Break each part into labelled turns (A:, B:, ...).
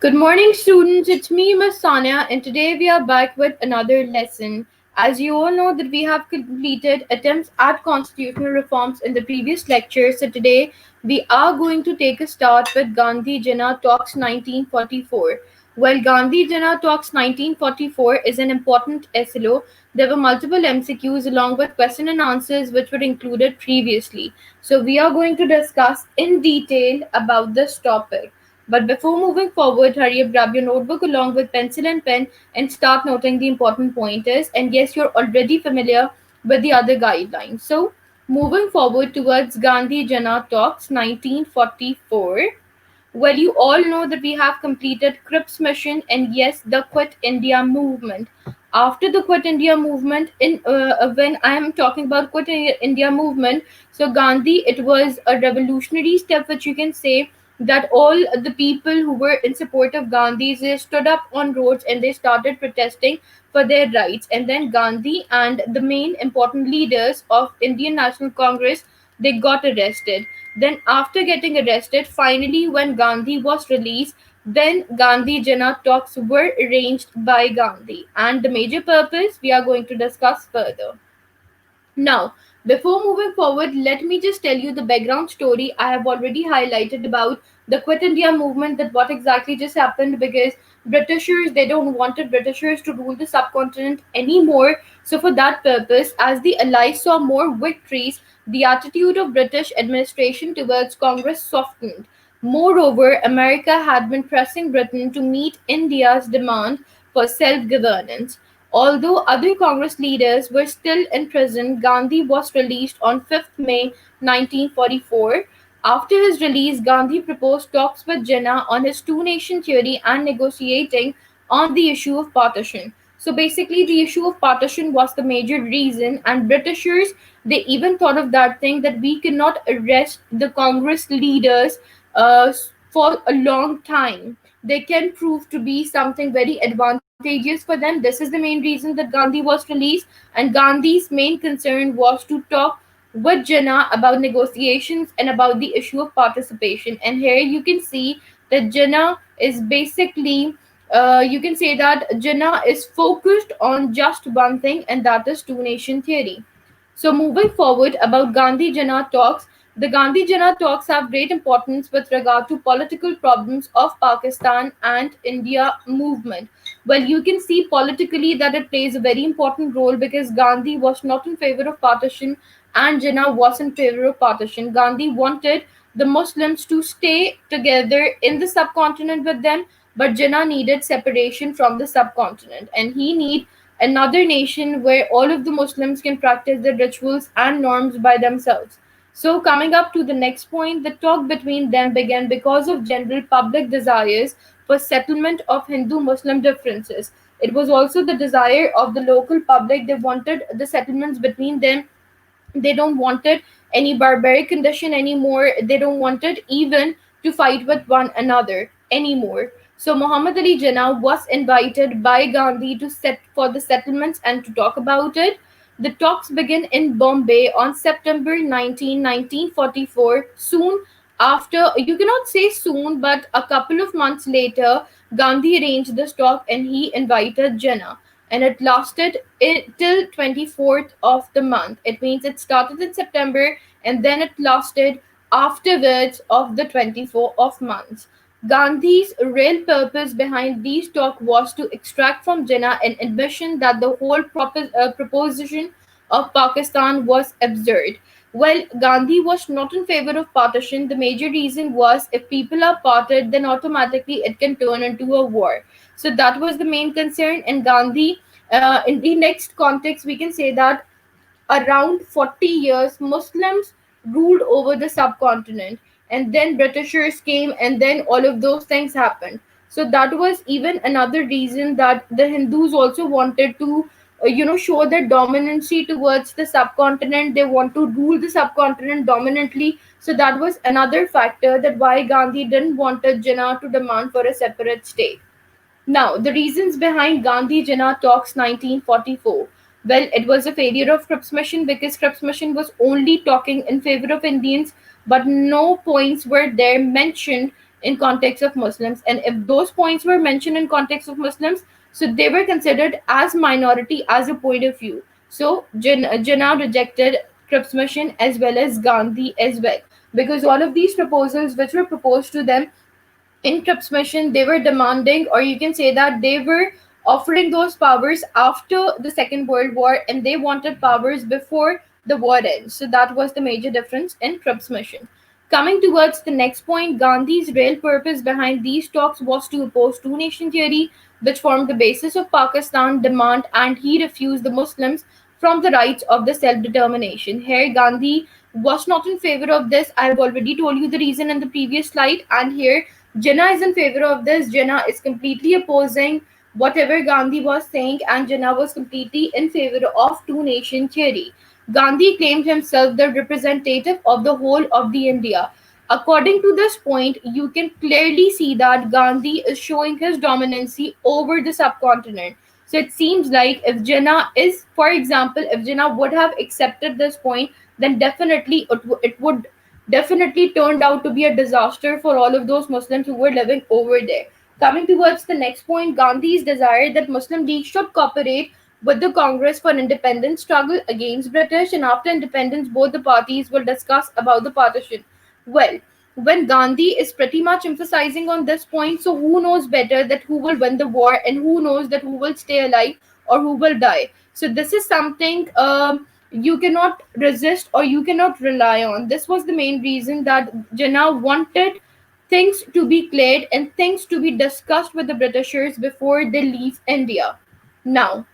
A: Good morning, students. It's me, Miss Sonia, and today we are back with another lesson. As you all know that we have completed attempts at constitutional reforms in the previous lecture, so today we are going to take a start with Gandhi Jinnah Talks 1944. While Gandhi Jinnah Talks 1944 is an important SLO, there were multiple MCQs along with question and answers which were included previously. So we are going to discuss in detail about this topic. But before moving forward, hurry up, grab your notebook along with pencil and pen and start noting the important pointers. And yes, you're already familiar with the other guidelines. So, moving forward towards Gandhi Jinnah Talks 1944. Well, you all know that we have completed Cripps mission and yes, the Quit India movement. After the Quit India movement, when I am talking about India movement, so Gandhi, it was a revolutionary step, which you can say that all the people who were in support of Gandhi, they stood up on roads and they started protesting for their rights. And then Gandhi and the main important leaders of Indian National Congress, they got arrested. Then, after getting arrested, finally, when Gandhi was released, then Gandhi Jinnah talks were arranged by Gandhi. And the major purpose we are going to discuss further. Now, before moving forward, let me just tell you the background story. I have already highlighted about the Quit India movement, that what exactly just happened, because Britishers, they don't wanted Britishers to rule the subcontinent anymore. So for that purpose, as the Allies saw more victories, the attitude of British administration towards Congress softened. Moreover, America had been pressing Britain to meet India's demand for self-governance. Although other Congress leaders were still in prison, Gandhi was released on 5th May 1944. After his release, Gandhi proposed talks with Jinnah on his two-nation theory and negotiating on the issue of partition. So basically, the issue of partition was the major reason, and Britishers, they even thought of that thing that we cannot arrest the Congress leaders for a long time. They can prove to be something very advantageous for them. This is the main reason that Gandhi was released, and Gandhi's main concern was to talk with Jinnah about negotiations and about the issue of participation. And here you can see that Jinnah is basically, you can say that Jinnah is focused on just one thing, and that is two nation theory. So, moving forward about Gandhi Jinnah talks, the Gandhi Jinnah talks have great importance with regard to political problems of Pakistan and India movement. Well, you can see politically that it plays a very important role because Gandhi was not in favor of partition and Jinnah was in favor of partition. Gandhi wanted the Muslims to stay together in the subcontinent with them, but Jinnah needed separation from the subcontinent, and he need another nation where all of the Muslims can practice their rituals and norms by themselves. So, coming up to the next point, the talk between them began because of general public desires for settlement of Hindu Muslim differences. It was also the desire of the local public. They wanted the settlements between them. They don't wanted any barbaric condition anymore. They don't wanted even to fight with one another anymore. So Muhammad Ali Jinnah was invited by Gandhi to set for the settlements and to talk about it. The talks began in Bombay on September 19, 1944. Soon after, you cannot say soon, but a couple of months later, Gandhi arranged this talk and he invited Jinnah, and it lasted till 24th of the month. It means it started in September and then it lasted afterwards of the 24th of months. Gandhi's real purpose behind these talks was to extract from Jinnah an admission that the whole proposition of Pakistan was absurd. While Gandhi was not in favor of partition, the major reason was if people are parted, then automatically it can turn into a war. So that was the main concern. And Gandhi, in the next context, we can say that around 40 years, Muslims ruled over the subcontinent, and then Britishers came, and then all of those things happened. So that was even another reason that the Hindus also wanted to, show their dominancy towards the subcontinent. They want to rule the subcontinent dominantly. So that was another factor that why Gandhi didn't want Jinnah to demand for a separate state. Now, the reasons behind Gandhi Jinnah Talks 1944. Well, it was a failure of Cripps mission because Cripps mission was only talking in favor of Indians, but no points were there mentioned in context of Muslims. And if those points were mentioned in context of Muslims, so they were considered as minority as a point of view. So Jinnah rejected Cripps mission as well as Gandhi as well, because all of these proposals which were proposed to them in Cripps mission, they were demanding, or you can say that they were offering those powers after the Second World War, and they wanted powers before the war ends. So that was the major difference in Cripps mission. Coming towards the next point, Gandhi's real purpose behind these talks was to oppose two nation theory, which formed the basis of Pakistan demand, and he refused the Muslims from the rights of the self determination. Here, Gandhi was not in favor of this. I have already told you the reason in the previous slide, and here Jinnah is in favor of this. Jinnah is completely opposing whatever Gandhi was saying, and Jinnah was completely in favor of two nation theory. Gandhi claimed himself the representative of the whole of the India. According to this point, you can clearly see that Gandhi is showing his dominancy over the subcontinent. So it seems like if Jinnah is, for example, if Jinnah would have accepted this point, then definitely it would definitely turned out to be a disaster for all of those Muslims who were living over there. Coming towards the next point, Gandhi's desire that Muslim League should cooperate with the Congress for independence struggle against British, and after independence both the parties will discuss about the partition. Well, when Gandhi is pretty much emphasizing on this point, so who knows better that who will win the war, and who knows that who will stay alive or who will die. So this is something you cannot resist or you cannot rely on. This was the main reason that Jinnah wanted things to be cleared and things to be discussed with the Britishers before they leave India. Now,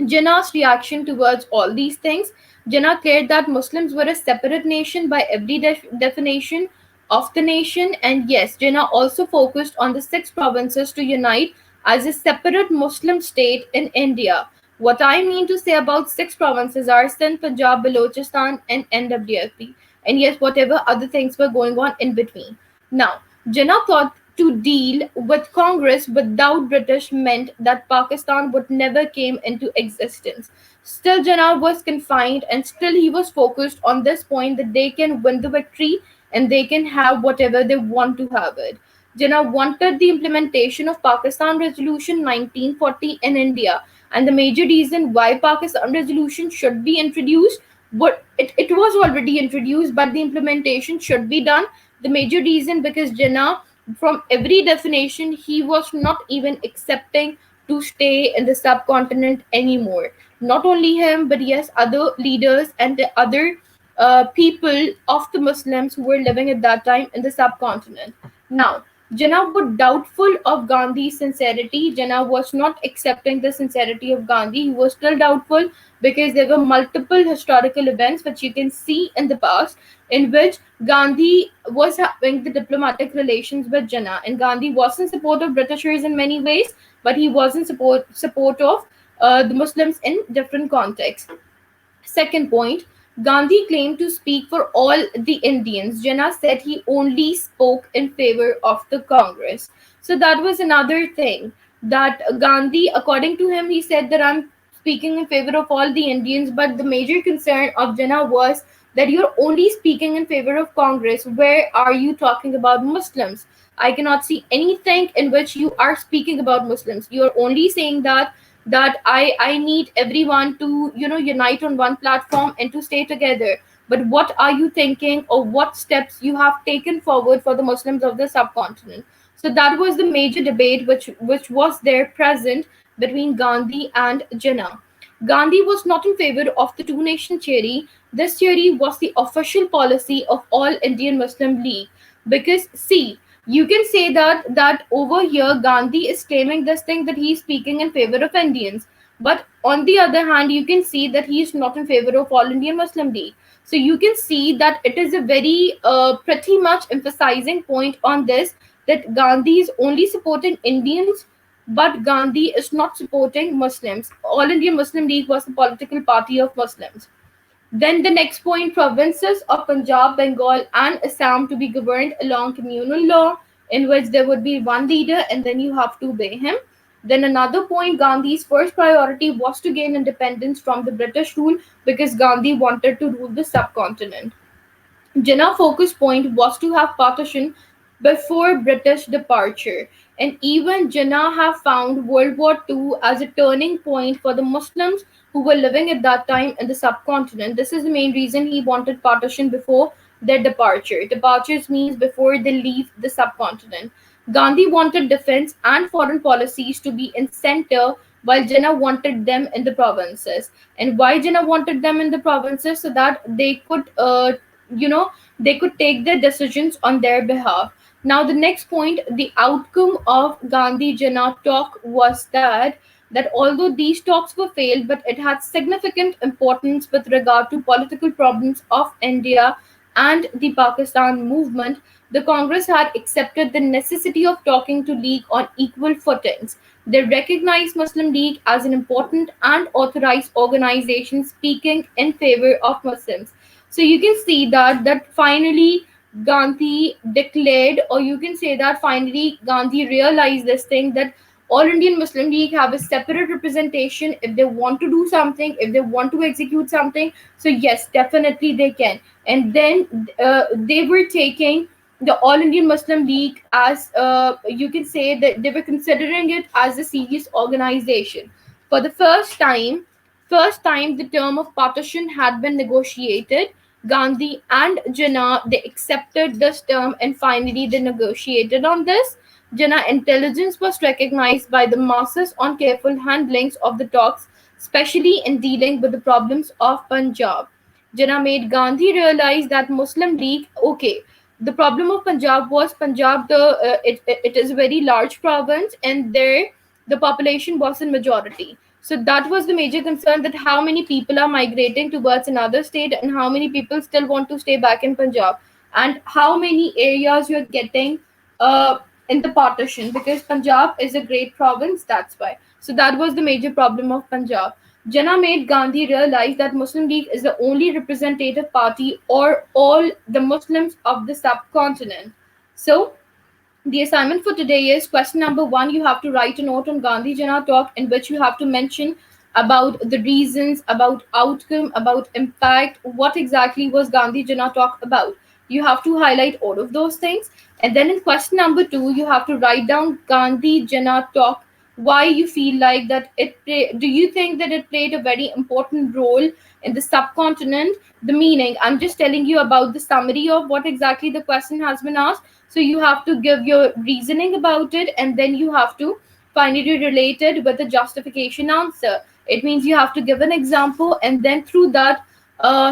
A: Jinnah's reaction towards all these things, Jinnah cared that Muslims were a separate nation by every definition of the nation, and yes, Jinnah also focused on the six provinces to unite as a separate Muslim state in India. What I mean to say about six provinces are Sindh, Punjab, Balochistan, and NWFP, and yes, whatever other things were going on in between. Now, Jinnah thought to deal with Congress without British meant that Pakistan would never came into existence. Still, Jinnah was confined, and still he was focused on this point that they can win the victory and they can have whatever they want to have it. Jinnah wanted the implementation of Pakistan Resolution 1940 in India, and the major reason why Pakistan Resolution should be introduced, but it was already introduced, but the implementation should be done. The major reason because Jinnah, from every definition, he was not even accepting to stay in the subcontinent anymore. Not only him, but yes, other leaders and the other people of the Muslims who were living at that time in the subcontinent. Now, Jinnah was doubtful of Gandhi's sincerity. Jinnah was not accepting the sincerity of Gandhi. He was still doubtful because there were multiple historical events which you can see in the past in which Gandhi was having the diplomatic relations with Jinnah, and Gandhi was in support of Britishers in many ways, but he was in support of the Muslims in different contexts. Second point, Gandhi claimed to speak for all the Indians. Jinnah said he only spoke in favor of the Congress. So that was another thing that Gandhi, according to him, he said that I'm speaking in favor of all the Indians, but the major concern of Jinnah was that you're only speaking in favor of Congress. Where are you talking about Muslims? I cannot see anything in which you are speaking about Muslims. You're only saying that I need everyone to unite on one platform and to stay together. But what are you thinking, or what steps you have taken forward for the Muslims of the subcontinent? So that was the major debate which was there present between Gandhi and Jinnah. Gandhi was not in favor of the two nation theory. This theory was the official policy of all Indian Muslim League. Because see, you can say that over here Gandhi is claiming this thing that he is speaking in favor of Indians, but on the other hand you can see that he is not in favor of all Indian Muslim League. So you can see that it is a very pretty much emphasizing point on this, that Gandhi is only supporting Indians, but Gandhi is not supporting Muslims. All Indian Muslim League was the political party of Muslims. Then the next point, provinces of Punjab, Bengal, and Assam to be governed along communal law, in which there would be one leader and then you have to obey him. Then another point, Gandhi's first priority was to gain independence from the British rule because Gandhi wanted to rule the subcontinent. Jinnah's focus point was to have partition before British departure. And even Jinnah have found World War II as a turning point for the Muslims who were living at that time in the subcontinent. This is the main reason he wanted partition before their departure. Departures means before they leave the subcontinent. Gandhi wanted defense and foreign policies to be in center, while Jinnah wanted them in the provinces. And why Jinnah wanted them in the provinces? So that you know, they could take their decisions on their behalf. Now, the next point, the outcome of Gandhi Jinnah talk was that although these talks were failed, but it had significant importance with regard to political problems of India and the Pakistan movement. The Congress had accepted the necessity of talking to League on equal footings. They recognized Muslim League as an important and authorized organization speaking in favor of Muslims. So you can see that finally Gandhi declared, or you can say that finally Gandhi realized this thing, that all Indian Muslim League have a separate representation if they want to do something, if they want to execute something. So yes, definitely they can. And then they were taking the All Indian Muslim League as, you can say that they were considering it as a serious organization. For the first time the term of partition had been negotiated. Gandhi and Jinnah, they accepted this term, and finally they negotiated on this. Jinnah intelligence was recognized by the masses on careful handlings of the talks, especially in dealing with the problems of Punjab. Jinnah made Gandhi realize that Muslim League, okay, the problem of Punjab was Punjab, it is a very large province, and there the population was in majority. So that was the major concern, that how many people are migrating towards another state and how many people still want to stay back in Punjab, and how many areas you're getting uh, in the partition, because Punjab is a great province, that's why. So that was the major problem of Punjab. Jinnah made Gandhi realize that Muslim League is the only representative party or all the Muslims of the subcontinent. So the assignment for today is question number one. You have to write a note on Gandhi Jinnah talk in which you have to mention about the reasons, about outcome, about impact, what exactly was Gandhi Jinnah talk about. You have to highlight all of those things. And then in question number two, you have to write down Gandhi Jinnah talk, why you feel like that do you think that it played a very important role in the subcontinent, the meaning. I'm just telling you about the summary of what exactly the question has been asked, so you have to give your reasoning about it, and then you have to finally relate it with a justification answer. It means you have to give an example, and then through that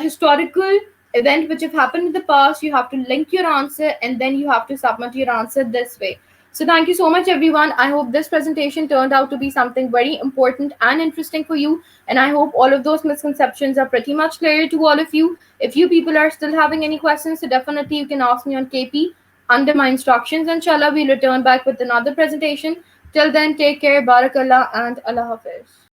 A: historical event which have happened in the past, you have to link your answer, and then you have to submit your answer this way. So thank you so much, everyone. I hope this presentation turned out to be something very important and interesting for you. And I hope all of those misconceptions are pretty much clear to all of you. If you people are still having any questions, so definitely you can ask me on KP under my instructions. Inshallah, we'll return back with another presentation. Till then, take care, Barakallah, and Allah Hafiz.